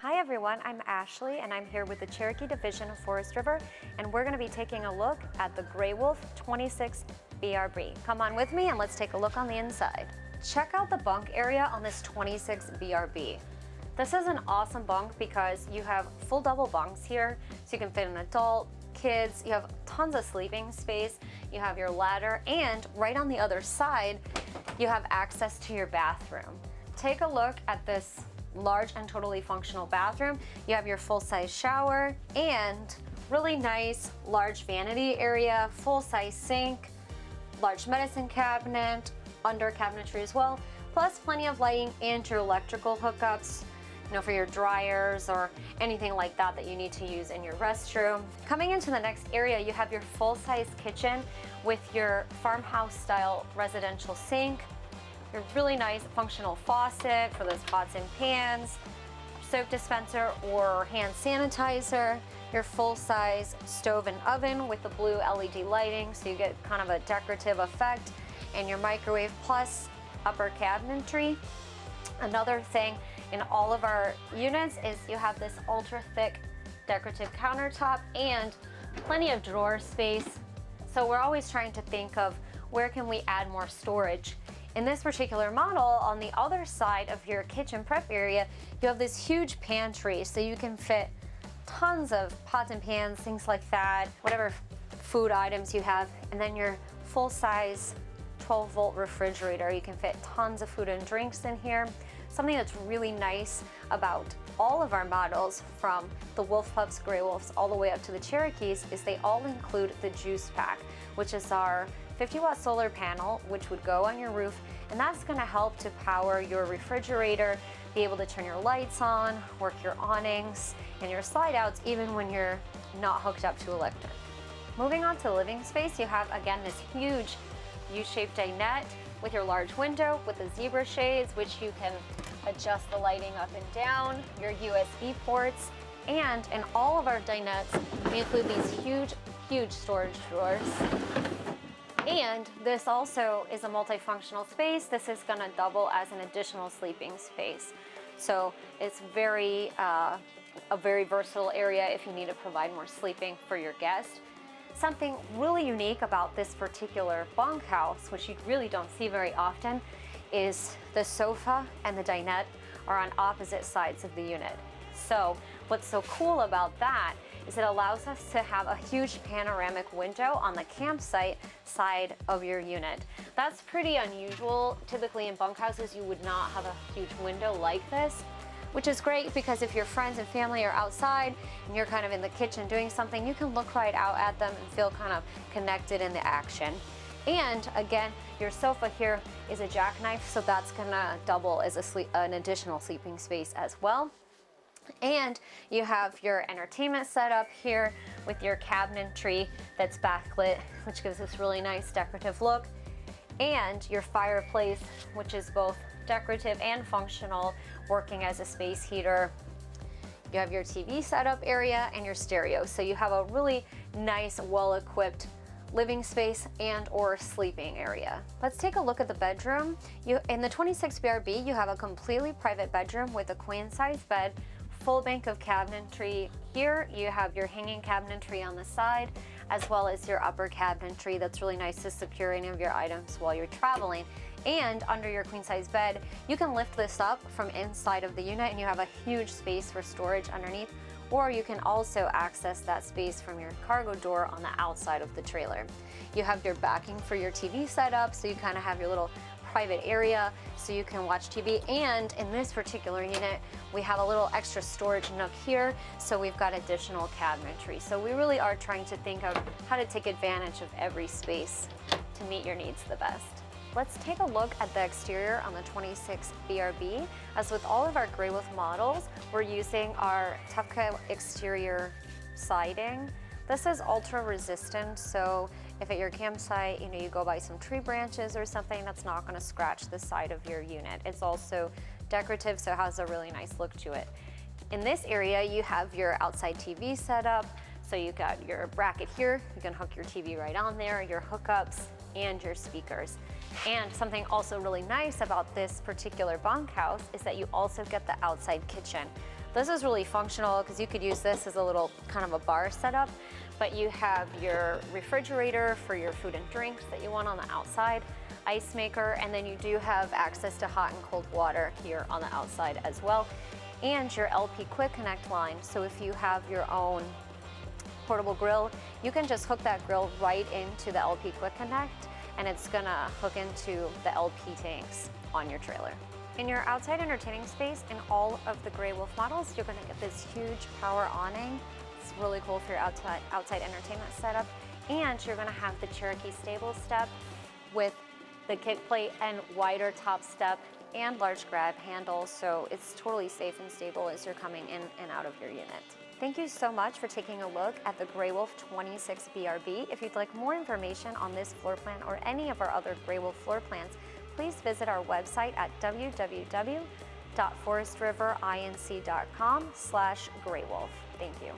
Hi everyone, I'm Ashley and I'm here with the Cherokee Division of Forest River, and we're going to be taking a look at the Gray Wolf 26 BRB. Come on with me and let's take a look on the inside. Check out the bunk area on this 26 BRB. This is an awesome bunk because you have full double bunks here, so you can fit an adult, kids, you have tons of sleeping space, you have your ladder, and right on the other side, you have access to your bathroom. Take a look at this large and totally functional bathroom. You have your full-size shower and really nice large vanity area, full-size sink, large medicine cabinet, under cabinetry as well, plus plenty of lighting and your electrical hookups, for your dryers or anything like that that you need to use in your restroom. Coming into the next area, you have your full-size kitchen with your farmhouse style residential sink, your really nice functional faucet for those pots and pans, soap dispenser or hand sanitizer, your full-size stove and oven with the blue LED lighting so you get kind of a decorative effect, and your microwave plus upper cabinetry. Another thing in all of our units is you have this ultra thick decorative countertop and plenty of drawer space. So we're always trying to think of where can we add more storage. In this particular model, on the other side of your kitchen prep area, you have this huge pantry, so you can fit tons of pots and pans, things like that, whatever food items you have, and then your full-size 12-volt refrigerator. You can fit tons of food and drinks in here. Something that's really nice about all of our models, from the Wolf Pups, Gray Wolves, all the way up to the Cherokees, is they all include the juice pack, which is our 50-watt solar panel, which would go on your roof, and that's going to help to power your refrigerator, be able to turn your lights on, work your awnings, and your slide outs even when you're not hooked up to electric. Moving on to the living space, you have again this huge U-shaped dinette with your large window with the zebra shades, which you can adjust the lighting up and down, your USB ports, and in all of our dinettes, we include these huge storage drawers. And this also is a multifunctional space. This is going to double as an additional sleeping space. So it's a very versatile area if you need to provide more sleeping for your guest. Something really unique about this particular bunkhouse, which you really don't see very often, is the sofa and the dinette are on opposite sides of the unit. So what's so cool about that is it allows us to have a huge panoramic window on the campsite side of your unit. That's pretty unusual. Typically in bunkhouses, you would not have a huge window like this, which is great because if your friends and family are outside and you're kind of in the kitchen doing something, you can look right out at them and feel kind of connected in the action. And again, your sofa here is a jackknife, so that's gonna double as an additional sleeping space as well. And you have your entertainment setup here with your cabinetry that's backlit, which gives this really nice decorative look, and your fireplace, which is both decorative and functional, working as a space heater. You have your TV setup area and your stereo, so you have a really nice, well-equipped living space and or sleeping area. Let's take a look at the bedroom. In the 26 BRB, you have a completely private bedroom with a queen-size bed, full bank of cabinetry. Here you have your hanging cabinetry on the side, as well as your upper cabinetry that's really nice to secure any of your items while you're traveling. And under your queen-size bed, you can lift this up from inside of the unit and you have a huge space for storage underneath, or you can also access that space from your cargo door on the outside of the trailer. You have your backing for your TV setup, so you kind of have your little private area so you can watch TV. And in this particular unit, we have a little extra storage nook here, so we've got additional cabinetry. So we really are trying to think of how to take advantage of every space to meet your needs the best. Let's take a look at the exterior on the 26 BRB. As with all of our Gray Wolf models, we're using our Tufka exterior siding. This is ultra resistant, so if at your campsite, you go by some tree branches or something, that's not going to scratch the side of your unit. It's also decorative, so it has a really nice look to it. In this area, you have your outside TV setup. So you've got your bracket here, you can hook your TV right on there, your hookups, and your speakers. And something also really nice about this particular bunkhouse is that you also get the outside kitchen. This is really functional because you could use this as a little kind of a bar setup, but you have your refrigerator for your food and drinks that you want on the outside, ice maker, and then you do have access to hot and cold water here on the outside as well, and your LP Quick Connect line. So if you have your own portable grill, you can just hook that grill right into the LP Quick Connect, and it's gonna hook into the LP tanks on your trailer. In your outside entertaining space, in all of the Grey Wolf models, you're gonna get this huge power awning. It's really cool for your outside entertainment setup. And you're gonna have the Cherokee stable step with the kick plate and wider top step and large grab handle, so it's totally safe and stable as you're coming in and out of your unit. Thank you so much for taking a look at the Grey Wolf 26 BRB. If you'd like more information on this floor plan or any of our other Grey Wolf floor plans, please visit our website at www.forestriverinc.com/Grey Wolf. Thank you.